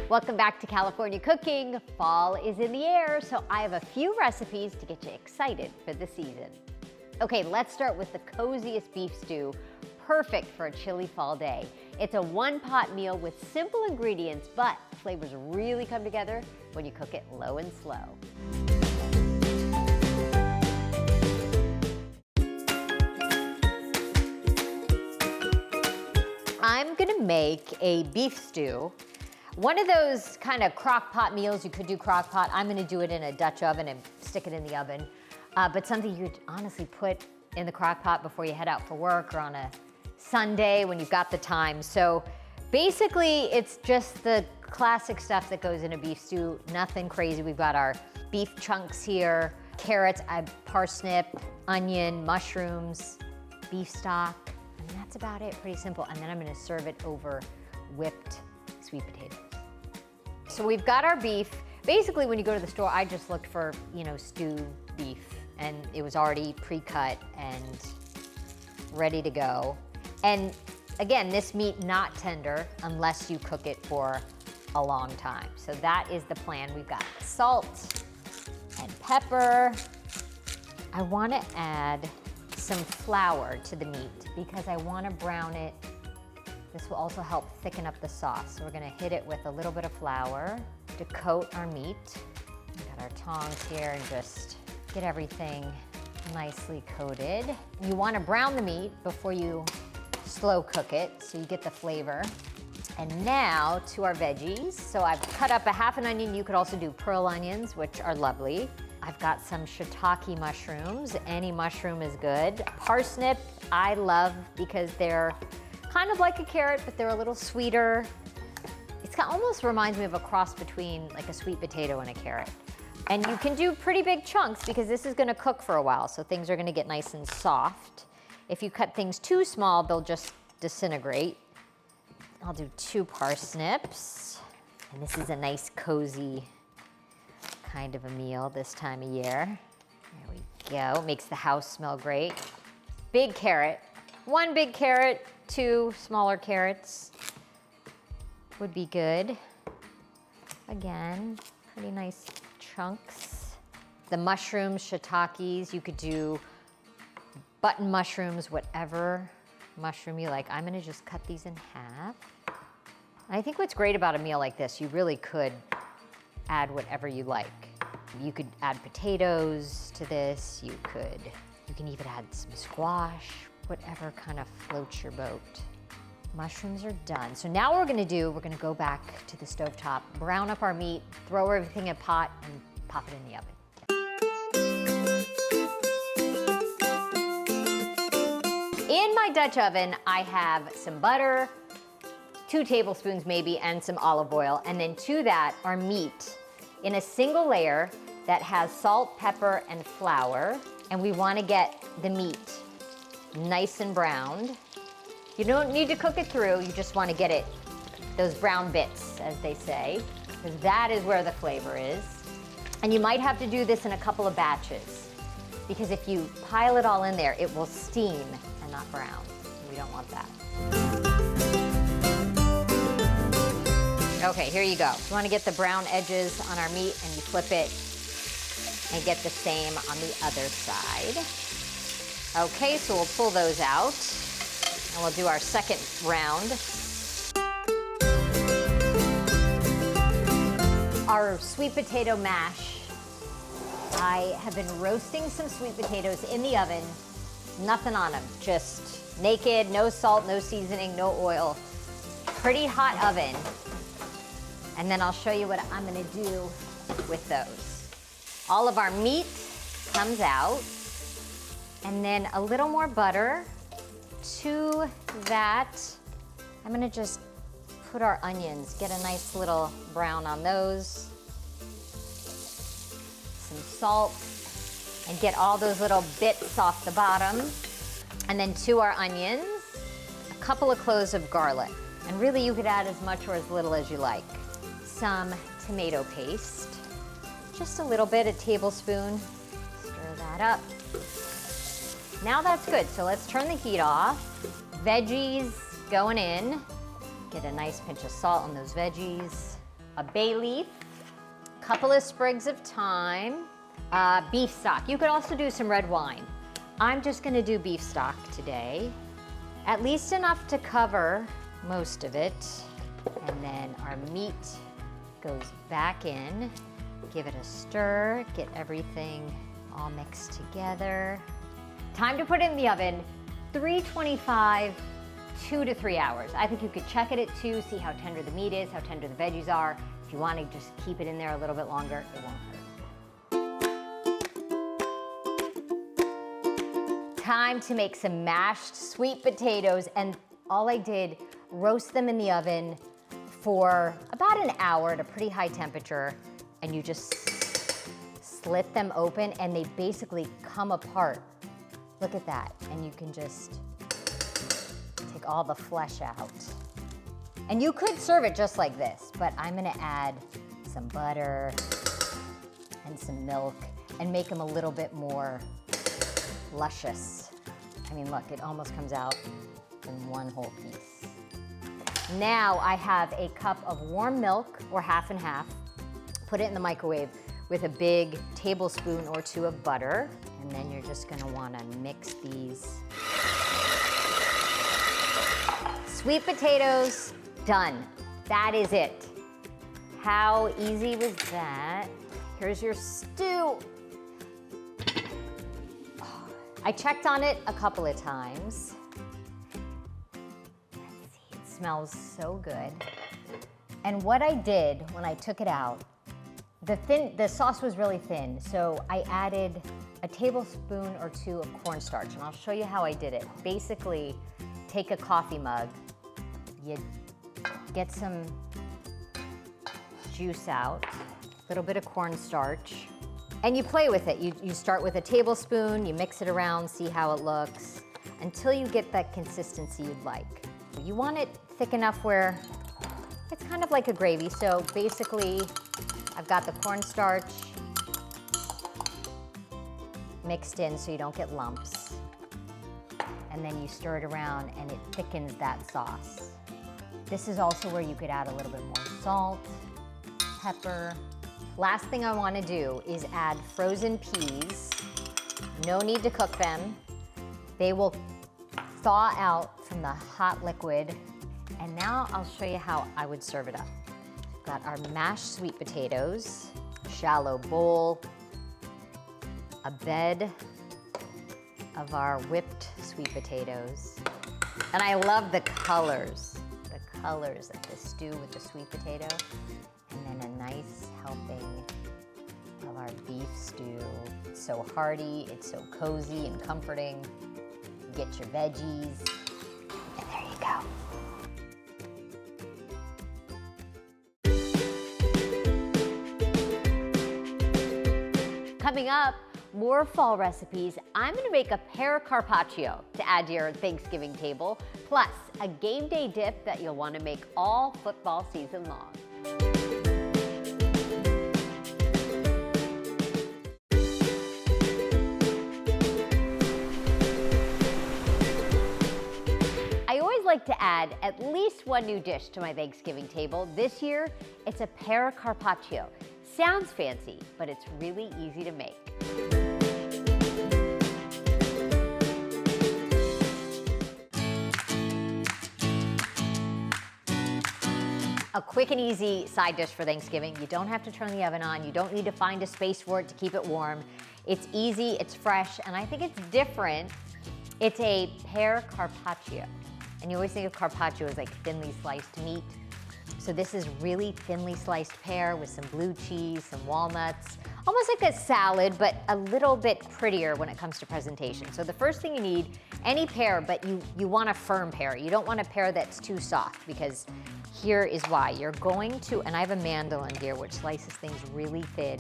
Welcome back to California Cooking. Fall is in the air, so I have a few recipes to get you excited for the season. Okay, let's start with the coziest beef stew, perfect for a chilly fall day. It's a one-pot meal with simple ingredients, but flavors really come together when you cook it low and slow. I'm gonna make a beef stew. One of those kind of crock pot meals, you could do crock pot. I'm gonna do it in a Dutch oven and stick it in the oven. But something you could honestly put in the crock pot before you head out for work or on a Sunday when you've got the time. So basically it's just the classic stuff that goes in a beef stew, nothing crazy. We've got our beef chunks here, carrots, parsnip, onion, mushrooms, beef stock. And that's about it, pretty simple. And then I'm gonna serve it over whipped sweet potatoes. So we've got our beef. Basically, when you go to the store, I just looked for, stew beef, and it was already pre-cut and ready to go. And again, this meat not tender unless you cook it for a long time. So that is the plan. We've got salt and pepper. I wanna add some flour to the meat because I wanna brown it. This will also help thicken up the sauce. So we're gonna hit it with a little bit of flour to coat our meat. We got our tongs here and just get everything nicely coated. You wanna brown the meat before you slow cook it so you get the flavor. And now to our veggies. So I've cut up a half an onion. You could also do pearl onions, which are lovely. I've got some shiitake mushrooms. Any mushroom is good. Parsnip, I love because they're kind of like a carrot, but they're a little sweeter. It almost reminds me of a cross between like a sweet potato and a carrot. And you can do pretty big chunks because this is gonna cook for a while, so things are gonna get nice and soft. If you cut things too small, they'll just disintegrate. I'll do 2 parsnips. And this is a nice cozy kind of a meal this time of year. There we go, makes the house smell great. Big carrot, 1 big carrot, 2 smaller carrots would be good. Again, pretty nice chunks. The mushrooms, shiitakes, you could do button mushrooms, whatever mushroom you like. I'm gonna just cut these in half. I think what's great about a meal like this, you really could add whatever you like. You could add potatoes to this. You can even add some squash, whatever kind of floats your boat. Mushrooms are done. So now what we're gonna go back to the stovetop, brown up our meat, throw everything in a pot, and pop it in the oven. In my Dutch oven, I have some butter, 2 tablespoons maybe, and some olive oil. And then to that, our meat in a single layer that has salt, pepper, and flour. And we wanna get the meat nice and browned. You don't need to cook it through, you just wanna get it, those brown bits, as they say, because that is where the flavor is. And you might have to do this in a couple of batches, because if you pile it all in there, it will steam and not brown. We don't want that. Okay, here you go. You wanna get the brown edges on our meat and you flip it and get the same on the other side. Okay, so we'll pull those out and we'll do our second round. Our sweet potato mash. I have been roasting some sweet potatoes in the oven, nothing on them, just naked, no salt, no seasoning, no oil. Pretty hot oven. And then I'll show you what I'm gonna do with those. All of our meat comes out. And then a little more butter. To that, I'm gonna just put our onions, get a nice little brown on those. Some salt, and get all those little bits off the bottom. And then to our onions, a couple of cloves of garlic. And really you could add as much or as little as you like. Some tomato paste, just a little bit, a tablespoon. Stir that up. Now that's good, so let's turn the heat off. Veggies going in. Get a nice pinch of salt on those veggies. a bay leaf, couple of sprigs of thyme, beef stock. You could also do some red wine. I'm just gonna do beef stock today. At least enough to cover most of it. And then our meat goes back in. Give it a stir, get everything all mixed together. Time to put it in the oven, 325, 2 to 3 hours. I think you could check it at 2, see how tender the meat is, how tender the veggies are. If you want to just keep it in there a little bit longer, it won't hurt. Time to make some mashed sweet potatoes, and all I did, roast them in the oven for about an hour at a pretty high temperature, and you just slit them open and they basically come apart. Look at that, and you can just take all the flesh out. And you could serve it just like this, but I'm gonna add some butter and some milk and make them a little bit more luscious. I mean, look, it almost comes out in one whole piece. Now I have a cup of warm milk, or half and half. Put it in the microwave with a big tablespoon or 2 of butter. And then you're just gonna wanna mix these. Sweet potatoes, done. That is it. How easy was that? Here's your stew. I checked on it a couple of times. Let's see, it smells so good. And what I did when I took it out, the sauce was really thin, so I added a tablespoon or 2 of cornstarch, and I'll show you how I did it. Basically, take a coffee mug, you get some juice out, a little bit of cornstarch, and you play with it. You start with a tablespoon, you mix it around, see how it looks, until you get that consistency you'd like. You want it thick enough where it's kind of like a gravy, so basically, I've got the cornstarch mixed in so you don't get lumps. And then you stir it around and it thickens that sauce. This is also where you could add a little bit more salt, pepper. Last thing I want to do is add frozen peas. No need to cook them. They will thaw out from the hot liquid. And now I'll show you how I would serve it up. Got our mashed sweet potatoes, shallow bowl, a bed of our whipped sweet potatoes. And I love the colors of the stew with the sweet potato. And then a nice helping of our beef stew. It's so hearty, it's so cozy and comforting. You get your veggies, and there you go. Coming up, more fall recipes. I'm gonna make a pear carpaccio to add to your Thanksgiving table, plus a game day dip that you'll wanna make all football season long. I always like to add at least one new dish to my Thanksgiving table. This year, it's a pear carpaccio. Sounds fancy, but it's really easy to make. A quick and easy side dish for Thanksgiving. You don't have to turn the oven on. You don't need to find a space for it to keep it warm. It's easy, it's fresh, and I think it's different. It's a pear carpaccio. And you always think of carpaccio as like thinly sliced meat. So this is really thinly sliced pear with some blue cheese, some walnuts, almost like a salad, but a little bit prettier when it comes to presentation. So the first thing you need, any pear, but you want a firm pear. You don't want a pear that's too soft, because here is why. You're going to, and I have a mandolin here which slices things really thin.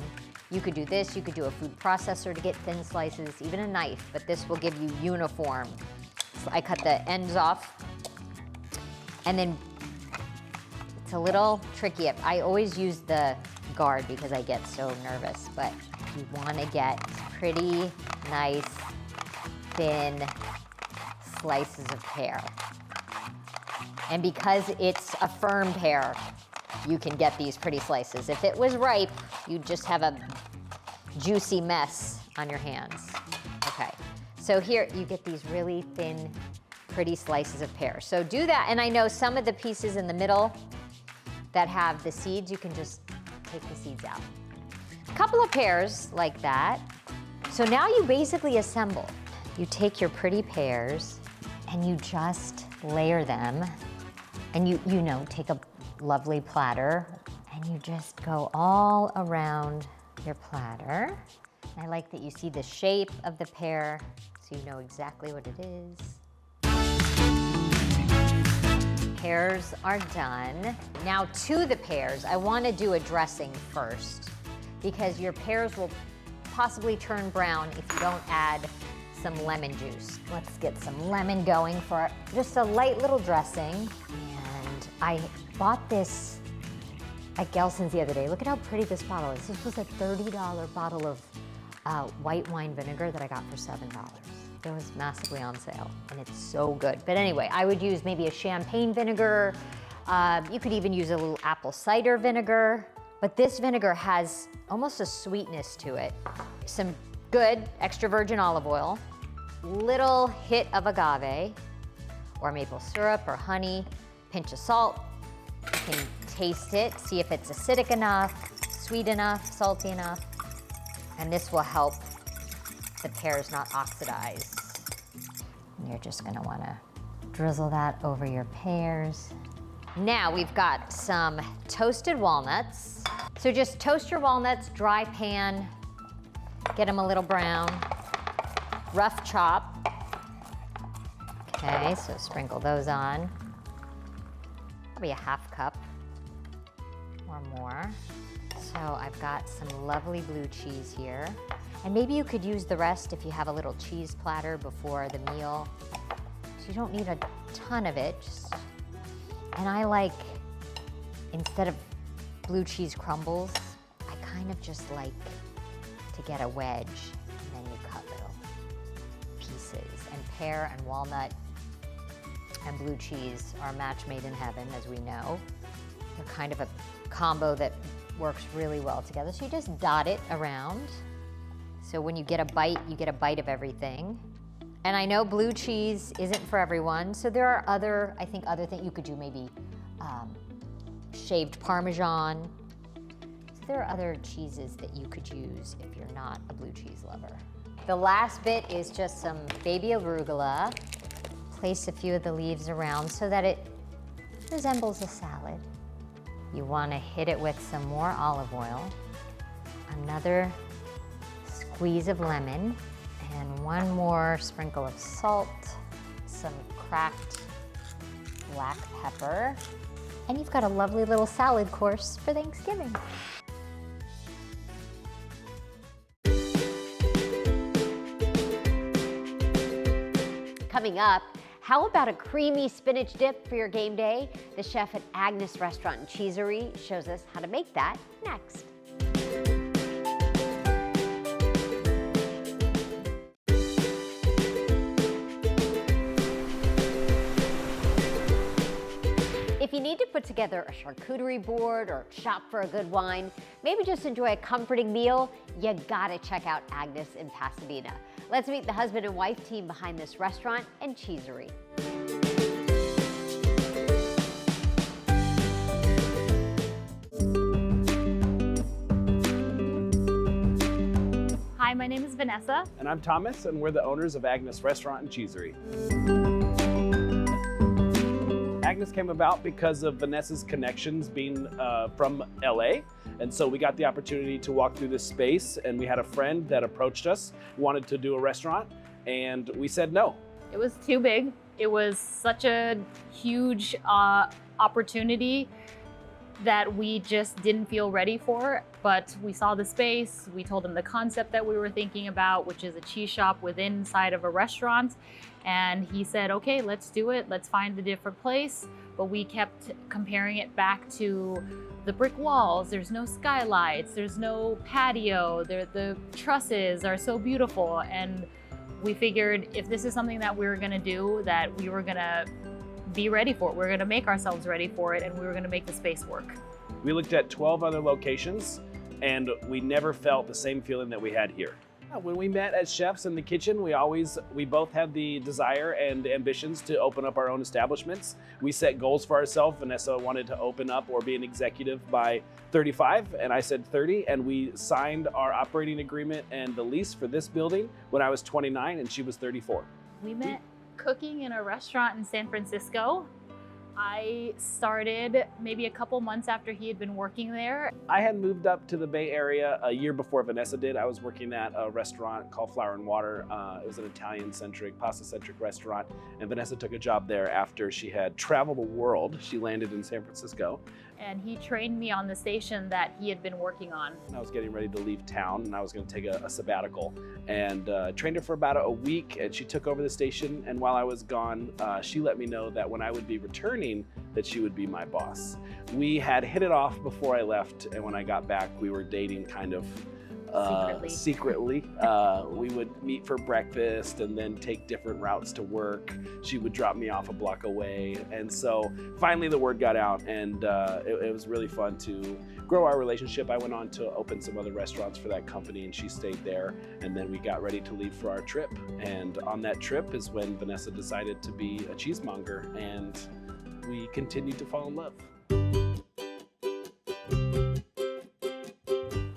You could do this, you could do a food processor to get thin slices, even a knife, but this will give you uniform. So I cut the ends off, and then it's a little tricky. I always use the guard because I get so nervous, but you want to get pretty nice, thin slices of pear. And because it's a firm pear, you can get these pretty slices. If it was ripe, you'd just have a juicy mess on your hands. Okay, so here you get these really thin, pretty slices of pear. So do that, and I know some of the pieces in the middle that have the seeds, you can just take the seeds out. A couple of pears like that. So now you basically assemble. You take your pretty pears and you just layer them, and you know, take a lovely platter and you just go all around your platter. I like that you see the shape of the pear, so you know exactly what it is. Pears are done. Now to the pears, I want to do a dressing first because your pears will possibly turn brown if you don't add some lemon juice. Let's get some lemon going for just a light little dressing. And I bought this at Gelson's the other day. Look at how pretty this bottle is. This was a $30 bottle of white wine vinegar that I got for $7. It was massively on sale, and it's so good. But anyway, I would use maybe a champagne vinegar. You could even use a little apple cider vinegar. But this vinegar has almost a sweetness to it. Some good extra virgin olive oil, little hit of agave, or maple syrup or honey, pinch of salt. You can taste it, see if it's acidic enough, sweet enough, salty enough. And this will help the pears not oxidize. You're just gonna wanna drizzle that over your pears. Now we've got some toasted walnuts. So just toast your walnuts, dry pan, get them a little brown, rough chop. Okay, so sprinkle those on. Probably a half cup or more. So I've got some lovely blue cheese here. And maybe you could use the rest if you have a little cheese platter before the meal. So you don't need a ton of it. And I like, instead of blue cheese crumbles, I kind of just like to get a wedge, and then you cut little pieces. And pear and walnut and blue cheese are a match made in heaven, as we know. They're kind of a combo that works really well together. So you just dot it around. So when you get a bite, you get a bite of everything. And I know blue cheese isn't for everyone, so there are other, I think other things you could do, maybe shaved Parmesan. So there are other cheeses that you could use if you're not a blue cheese lover. The last bit is just some baby arugula. Place a few of the leaves around so that it resembles a salad. You want to hit it with some more olive oil, another squeeze of lemon, and one more sprinkle of salt, some cracked black pepper, and you've got a lovely little salad course for Thanksgiving. Coming up, how about a creamy spinach dip for your game day? The chef at Agnes restaurant in Cheesery shows us how to make that next. If you need to put together a charcuterie board or shop for a good wine, maybe just enjoy a comforting meal, you gotta check out Agnes in Pasadena. Let's meet the husband and wife team behind this restaurant and Cheesery. Hi, my name is Vanessa. And I'm Thomas, and we're the owners of Agnes Restaurant and Cheesery. Agnes came about because of Vanessa's connections being from LA. And so we got the opportunity to walk through this space, and we had a friend that approached us, wanted to do a restaurant, and we said no. It was too big. It was such a huge opportunity that we just didn't feel ready for. But we saw the space, we told him the concept that we were thinking about, which is a cheese shop inside of a restaurant. And he said, okay, let's do it. Let's find a different place. But we kept comparing it back to the brick walls. There's no skylights, there's no patio, the trusses are so beautiful. And we figured if this is something that we were gonna do, that we were gonna be ready for it. We're gonna make ourselves ready for it, and we were gonna make the space work. We looked at 12 other locations and we never felt the same feeling that we had here. When we met as chefs in the kitchen, we both had the desire and ambitions to open up our own establishments. We set goals for ourselves. Vanessa wanted to open up or be an executive by 35, and I said 30, and we signed our operating agreement and the lease for this building when I was 29 and she was 34. We met cooking in a restaurant in San Francisco. I started maybe a couple months after he had been working there. I had moved up to the Bay Area a year before Vanessa did. I was working at a restaurant called Flour and Water. It was an Italian-centric, pasta-centric restaurant, and Vanessa took a job there after she had traveled the world. She landed in San Francisco. And he trained me on the station that he had been working on. I was getting ready to leave town and I was going to take a sabbatical, and trained her for about a week, and she took over the station. And while I was gone, she let me know that when I would be returning, that she would be my boss. We had hit it off before I left, and when I got back, we were dating kind of secretly. We would meet for breakfast and then take different routes to work. She would drop me off a block away. And so finally the word got out, and it was really fun to grow our relationship. I went on to open some other restaurants for that company, and she stayed there. And then we got ready to leave for our trip. And on that trip is when Vanessa decided to be a cheesemonger, and we continued to fall in love.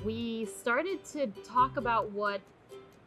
We started to talk about what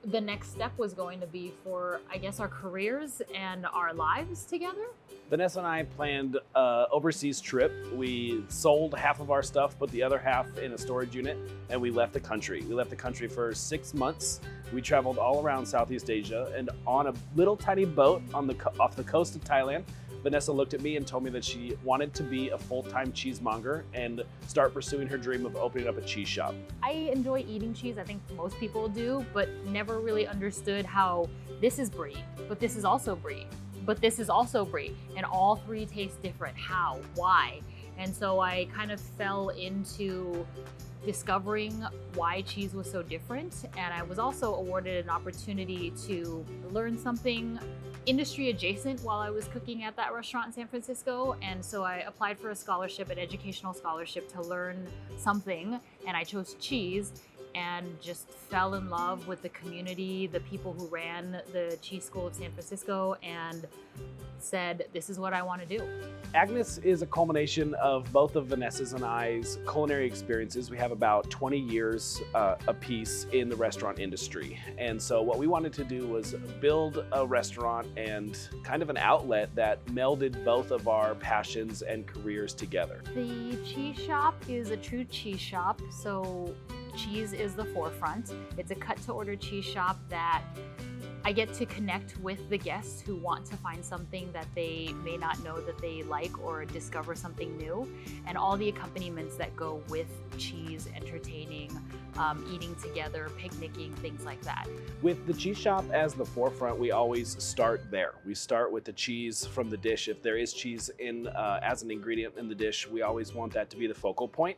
the next step was going to be for, I guess, our careers and our lives together. Vanessa and I planned an overseas trip. We sold half of our stuff, put the other half in a storage unit, and we left the country. We left the country for 6 months. We traveled all around Southeast Asia, and on a little tiny boat off the coast of Thailand, Vanessa looked at me and told me that she wanted to be a full-time cheesemonger and start pursuing her dream of opening up a cheese shop. I enjoy eating cheese, I think most people do, but never really understood how this is brie, but this is also brie, but this is also brie, and all three taste different. How? Why? And so I kind of fell into discovering why cheese was so different, and I was also awarded an opportunity to learn something industry adjacent while I was cooking at that restaurant in San Francisco. And so I applied for a scholarship, an educational scholarship, to learn something, and I chose cheese and just fell in love with the community, the people who ran the cheese school of San Francisco, and said, this is what I want to do. Agnes is a culmination of both of Vanessa's and I's culinary experiences. We have about 20 years apiece in the restaurant industry. And so what we wanted to do was build a restaurant and kind of an outlet that melded both of our passions and careers together. The cheese shop is a true cheese shop, so cheese is the forefront. It's a cut-to-order cheese shop that I get to connect with the guests who want to find something that they may not know that they like, or discover something new, and all the accompaniments that go with cheese, entertaining, eating together, picnicking, things like that. With the cheese shop as the forefront, we always start there. We start with the cheese from the dish. If there is cheese in as an ingredient in the dish, we always want that to be the focal point.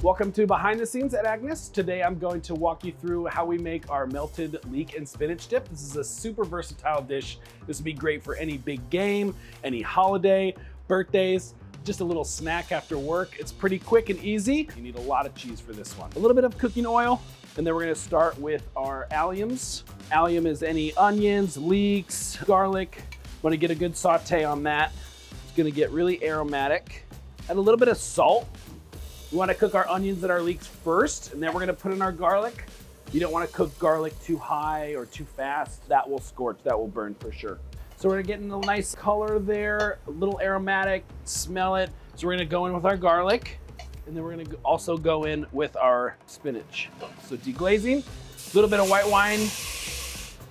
Welcome to Behind the Scenes at Agnes. Today I'm going to walk you through how we make our melted leek and spinach dip. This is a super versatile dish. This would be great for any big game, any holiday, birthdays, just a little snack after work. It's pretty quick and easy. You need a lot of cheese for this one. A little bit of cooking oil, and then we're gonna start with our alliums. Allium is any onions, leeks, garlic. Want to get a good saute on that. It's gonna get really aromatic. Add a little bit of salt. We want to cook our onions and our leeks first, and then we're going to put in our garlic. You don't want to cook garlic too high or too fast. That will scorch, that will burn for sure. So we're getting a nice color there, a little aromatic, smell it. So we're going to go in with our garlic, and then we're going to also go in with our spinach. So deglazing, a little bit of white wine,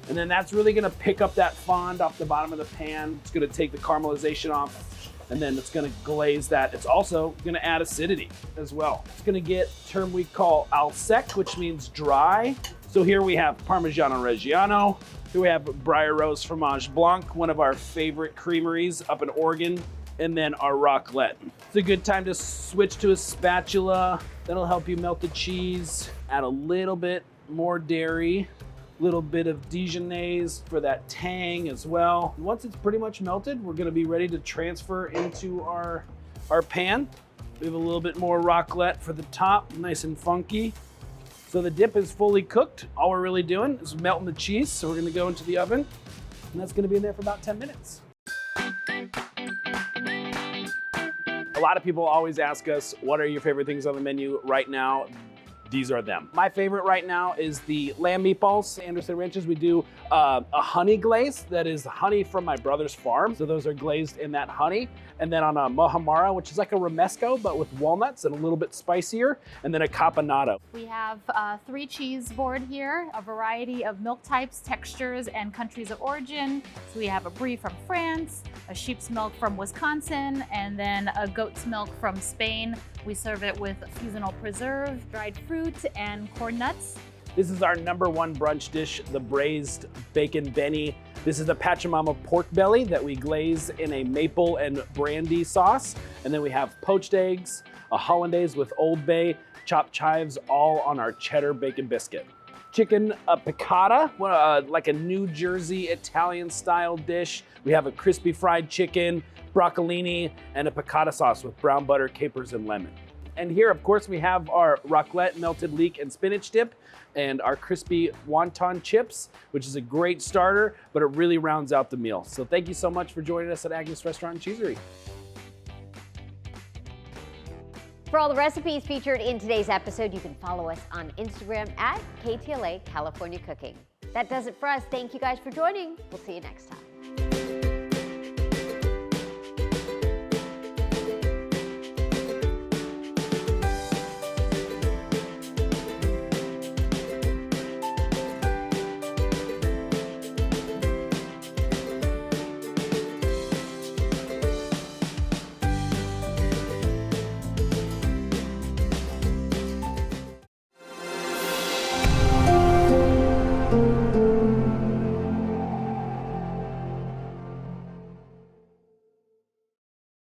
and then that's really going to pick up that fond off the bottom of the pan. It's going to take the caramelization off, and then it's gonna glaze that. It's also gonna add acidity as well. It's gonna get a term we call al sec, which means dry. So here we have Parmigiano Reggiano. Here we have Briar Rose Fromage Blanc, one of our favorite creameries up in Oregon, and then our raclette. It's a good time to switch to a spatula. That'll help you melt the cheese. Add a little bit more dairy, a Little bit of Dijonnaise for that tang as well. Once it's pretty much melted, we're gonna be ready to transfer into our pan. We have a little bit more raclette for the top, nice and funky. So the dip is fully cooked. All we're really doing is melting the cheese. So we're gonna go into the oven, and that's gonna be in there for about 10 minutes. A lot of people always ask us, what are your favorite things on the menu right now? These are them. My favorite right now is the lamb meatballs. Anderson Ranches, we do a honey glaze that is honey from my brother's farm. So those are glazed in that honey. And then on a mohamara, which is like a romesco, but with walnuts and a little bit spicier. And then a caponata. We have 3 cheese board here, a variety of milk types, textures, and countries of origin. So we have a brie from France, a sheep's milk from Wisconsin, and then a goat's milk from Spain. We serve it with seasonal preserve, dried fruit, and corn nuts. This is our #1 brunch dish, the braised bacon Benny. This is the Pachamama pork belly that we glaze in a maple and brandy sauce. And then we have poached eggs, a hollandaise with Old Bay, chopped chives, all on our cheddar bacon biscuit. Chicken piccata, like a New Jersey Italian style dish. We have a crispy fried chicken, broccolini, and a piccata sauce with brown butter, capers, and lemon. And here, of course, we have our raclette melted leek and spinach dip and our crispy wonton chips, which is a great starter, but it really rounds out the meal. So thank you so much for joining us at Agnes Restaurant and Cheesery. For all the recipes featured in today's episode, you can follow us on Instagram at KTLA California Cooking. That does it for us. Thank you guys for joining. We'll see you next time.